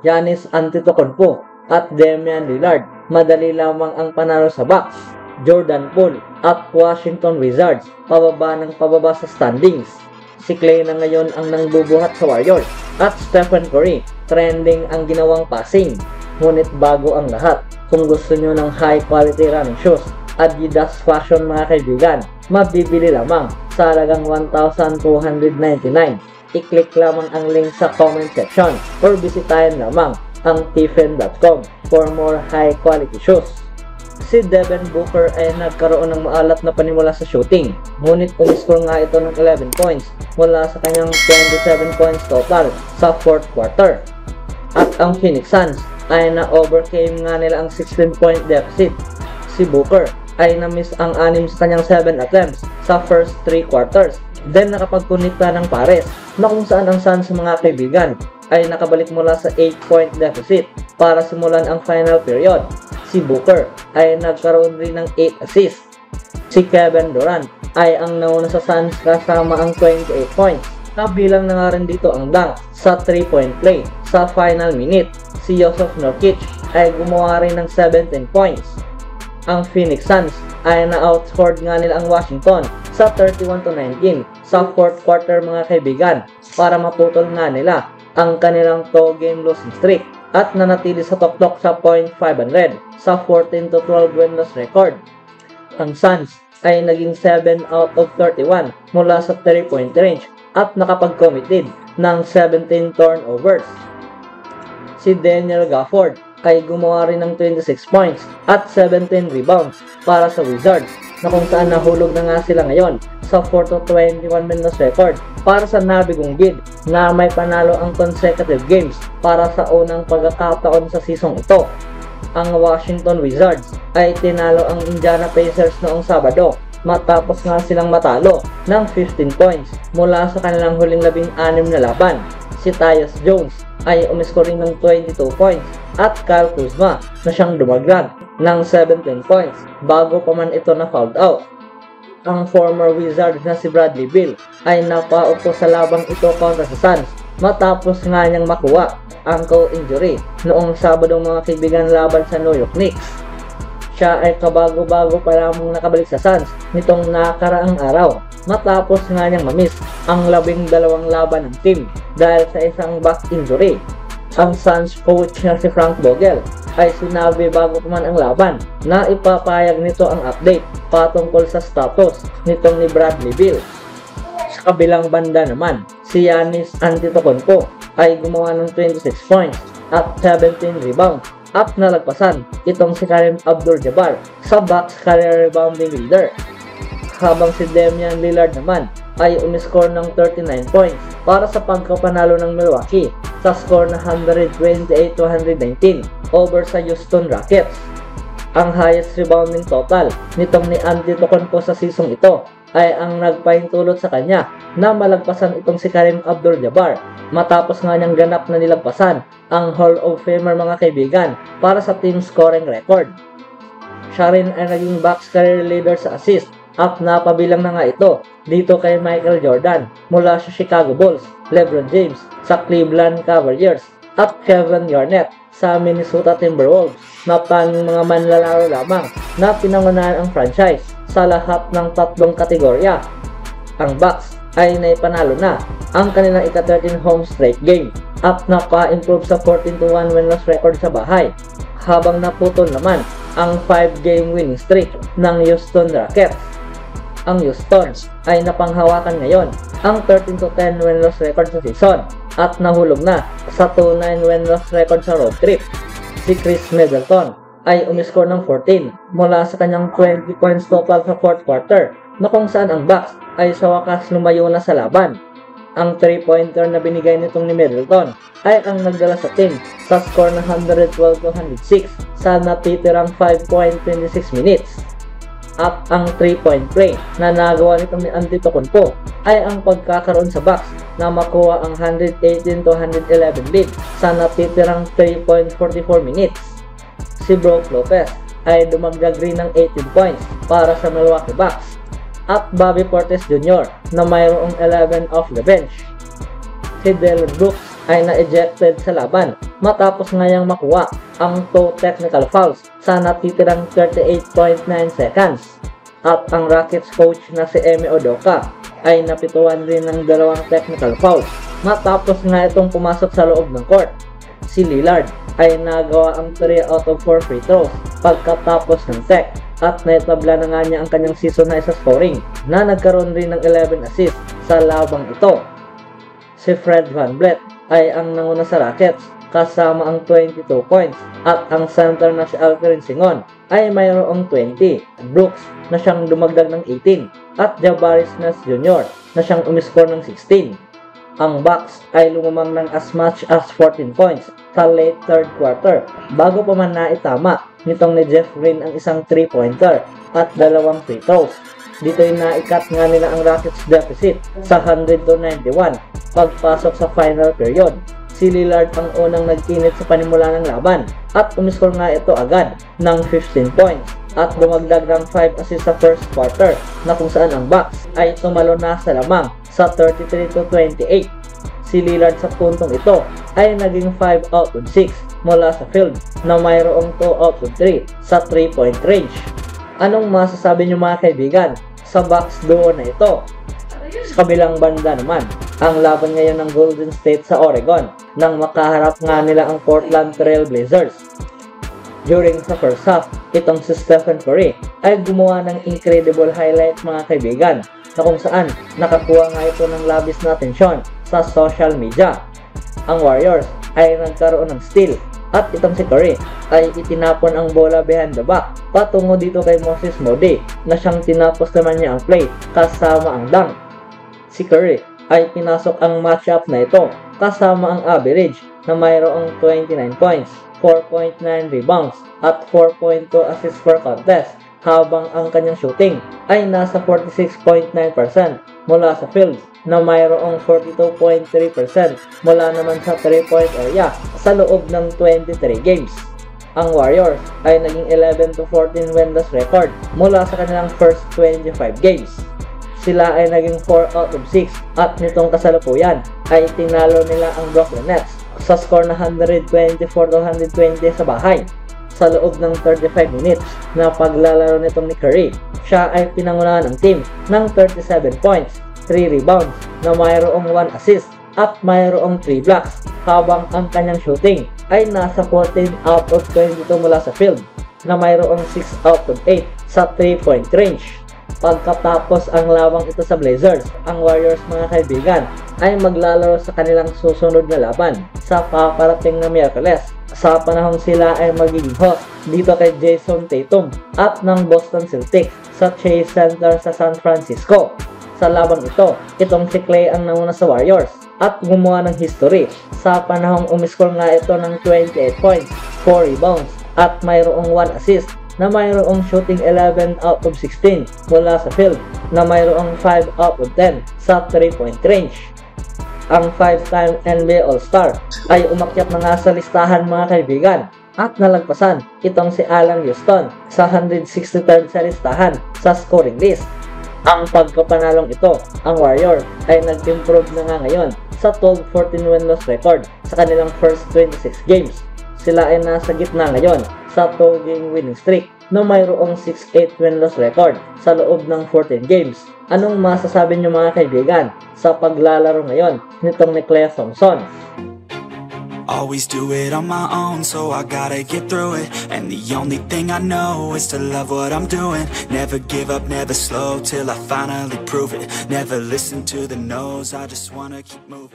Giannis Antetokounmpo at Damian Lillard. Madali lamang ang panalo sa Bucks. Jordan Poole at Washington Wizards pababa ng pababa sa standings. Si Klay na ngayon ang nangbubuhat sa Warriors at Stephen Curry trending ang ginawang passing. Ngunit bago ang lahat, kung gusto nyo ng high quality running shoes, Adidas Fashion mga kaibigan, mabibili lamang sa halagang $1,299. I-click lamang ang link sa comment section or bisitahin lamang ang tiffen.com for more high quality shoes. Si Devin Booker ay nagkaroon ng maalat na panimula sa shooting, ngunit umiscore nga ito ng 11 points mula sa kanyang 27 points total sa 4th quarter. At ang Phoenix Suns ay na-overcame nga nila ang 16-point deficit. Si Booker ay na-miss ang 6 sa kanyang 7 attempts sa first 3 quarters, then nakapagkunikta ng pares na kung saan ang Suns mga kaibigan ay nakabalik mula sa 8-point deficit para simulan ang final period. Si Booker ay nagkaroon rin ng 8 assists. Si Kevin Durant ay ang nauna sa Suns kasama ang 28 points. Kabilang na nga rin dito ang dunk sa 3-point play sa final minute. Si Jusuf Nurkic ay gumawa rin ng 17 points. Ang Phoenix Suns ay na-outscored nga nila ang Washington sa 31-19 sa 4th quarter mga kaibigan para maputol nga nila ang kanilang 2-game losing streak at nanatili sa tuktok sa .500 sa 14-12 winless record. Ang Suns ay naging 7 out of 31 mula sa 3-point range at nakapag-committed ng 17 turnovers. Si Daniel Gafford ay gumawa rin ng 26 points at 17 rebounds para sa Wizards na kung saan nahulog na nga sila ngayon sa 4-21 winless record para sa nabigong bid na may panalo ang consecutive games para sa unang pagkakataon sa season ito. Ang Washington Wizards ay tinalo ang Indiana Pacers noong Sabado matapos nga silang matalo ng 15 points mula sa kanilang huling 16 na laban. Si Tyus Jones ay umiskor rin ng 22 points at Kyle Kuzma na siyang dumagdag ng 17 points bago pa man ito na fouled out. Ang former Wizard na si Bradley Beal ay napaupo sa labang ito kontra sa Suns matapos nga niyang makuha ankle injury noong Sabado mga kaibigan laban sa New York Knicks. Siya ay kabago-bago pa lamang nakabalik sa Suns nitong nakaraang araw matapos nga niyang mamiss ang 12 laban ng team dahil sa isang back injury. Ang Suns coach na si Frank Vogel ay sinabi bago pa man ang laban na ipapayag nito ang update patungkol sa status nitong ni Bradley Beal. Sa kabilang banda naman, si Giannis Antetokounmpo ay gumawa ng 26 points at 17 rebounds at nalagpasan itong si Kareem Abdul-Jabbar sa Bucks career rebounding leader. Habang si Damian Lillard naman ay umiscore ng 39 points para sa pagkapanalo ng Milwaukee sa score na 128-119 over sa Houston Rockets. Ang highest rebounding total nitong ni Antetokounmpo sa season ito ay ang nagpahintulot sa kanya na malagpasan itong si Kareem Abdul-Jabbar matapos nga niyang ganap na nilagpasan ang Hall of Famer mga kaibigan para sa team scoring record. Siya rin ay naging Bucks career leader sa assist at napabilang na nga ito dito kay Michael Jordan mula sa Chicago Bulls, LeBron James sa Cleveland Cavaliers at Kevin Garnett sa Minnesota Timberwolves na tanging mga manlalaro lamang na pinangunahan ang franchise sa lahat ng 3 kategorya. Ang Bucks ay naipanalo na ang kanilang ika-13 home straight game at napa-improve sa 14-1 winless record sa bahay, habang naputol naman ang 5-game winning streak ng Houston Rockets. Ang Houston ay napanghawakan ngayon ang 13-10 winless record sa season at nahulog na sa 2-9 winless record sa road trip. Si Chris Middleton ay umiscore ng 14 mula sa kanyang 20 points total sa 4th quarter na kung saan ang Bucks ay sa wakas lumayo na sa laban. Ang 3-pointer na binigay nitong ni Middleton ay ang nagdala sa team sa score na 112-106 sa natitirang 5.26 minutes. At ang 3-point play na nagawa nitong ni Antetokounmpo ay ang pagkakaroon sa Bucks na makuha ang 118-111 lead sa natitirang 3.44 minutes. Si Brook Lopez ay dumagdag rin ng 18 points para sa Milwaukee Bucks at Bobby Portis Jr. na mayroong 11 off the bench. Si Dillon Brooks ay na-ejected sa laban matapos ngayang makuha ang 2 technical fouls sa natitirang 38.9 seconds. At ang Rockets coach na si Ime Udoka ay napituan rin ng 2 technical fouls matapos nga itong pumasok sa loob ng court. Si Lillard ay nagawa ang 3 out of 4 free throws pagkatapos ng tech at naitabla na nga niya ang kanyang season high sa scoring na nagkaroon rin ng 11 assists sa labang ito. Si Fred VanVleet ay ang nanguna sa Rockets kasama ang 22 points at ang center na si Alperen Sengun ay mayroong 20, Brooks na siyang dumagdag ng 18 at Jabari Smith Jr. na siyang umiskor ng 16. Ang Bucks ay lumamang ng as much as 14 points sa late third quarter bago pa man naitama nitong ni Jeff Green ang isang 3-pointer at 2 free throws. Dito'y naikat nga nila ang Rockets deficit sa 100-91 pagpasok sa final period. Si Lillard ang unang nagtinit sa panimula ng laban at umiskor nga ito agad ng 15 points at dumagdag ng 5 assists sa first quarter na kung saan ang Bucks ay tumalo na sa lamang sa 33-28. Si Lillard sa puntong ito ay naging 5 out of 6 mula sa field na mayroong 2 out of 3 sa 3-point range. Anong masasabi niyo mga kaibigan sa Bucks duo na ito? Sa kabilang banda naman, ang laban ngayon ng Golden State sa Oregon nang makaharap nga nila ang Portland Trail Blazers. During sa first half, itong si Stephen Curry ay gumawa ng incredible highlight mga kaibigan na kung saan nakakuha nga ito ng labis na atensyon sa social media. Ang Warriors ay nagkaroon ng steal at itong si Curry ay itinapon ang bola behind the back patungo dito kay Moses Moody na siyang tinapos naman niya ang play kasama ang dunk. Si Curry ay pinasok ang matchup na ito kasama ang average na mayroong 29 points, 4.9 rebounds at 4.2 assists per contest habang ang kanyang shooting ay nasa 46.9% mula sa field na mayroong 42.3% mula naman sa 3-point area sa loob ng 23 games. Ang Warriors ay naging 11-14 winless record mula sa kanilang first 25 games. Sila ay naging 4 out of 6 at nitong kasalukuyan ay tinalo nila ang Brooklyn Nets sa score na 124-120 sa bahay. Sa loob ng 35 minutes na paglalaro nitong ni Curry, siya ay pinangunahan ng team ng 37 points, 3 rebounds na mayroong 1 assist at mayroong 3 blocks habang ang kanyang shooting ay nasa 14 out of 22 mula sa field na mayroong 6 out of 8 sa 3-point range. Pagkatapos ang lawang ito sa Blazers, ang Warriors mga kaibigan ay maglalaro sa kanilang susunod na laban sa paparating na Miyerkules sa panahong sila ay magiging host dito kay Jason Tatum at ng Boston Celtics sa Chase Center sa San Francisco. Sa labang ito, itong si Klay ang nanguna sa Warriors at gumawa ng history sa panahong umiskor nga ito ng 28 points, 4 rebounds at mayroong 1 assist na mayroong shooting 11 out of 16 mula sa field na mayroong 5 out of 10 sa 3-point range. Ang 5-time NBA All-Star ay umakyat na nga sa listahan mga kaibigan at nalagpasan itong si Alan Houston sa 163rd sa listahan sa scoring list. Ang pagkapanalong ito, ang Warriors ay nag-improve na nga ngayon sa 12-14 win-loss record sa kanilang first 26 games. Sila ay nasa gitna ngayon sa 2-game winning streak na mayroong 6-8 win-loss record sa loob ng 14 games. Anong masasabi niyo mga kaibigan sa paglalaro ngayon nitong ni Klay Thompson? Always do it on my own, so I gotta get through it. And the only thing I know is to love what I'm doing. Never give up, never slow, till I finally prove it. Never listen to the no's, I just wanna keep moving.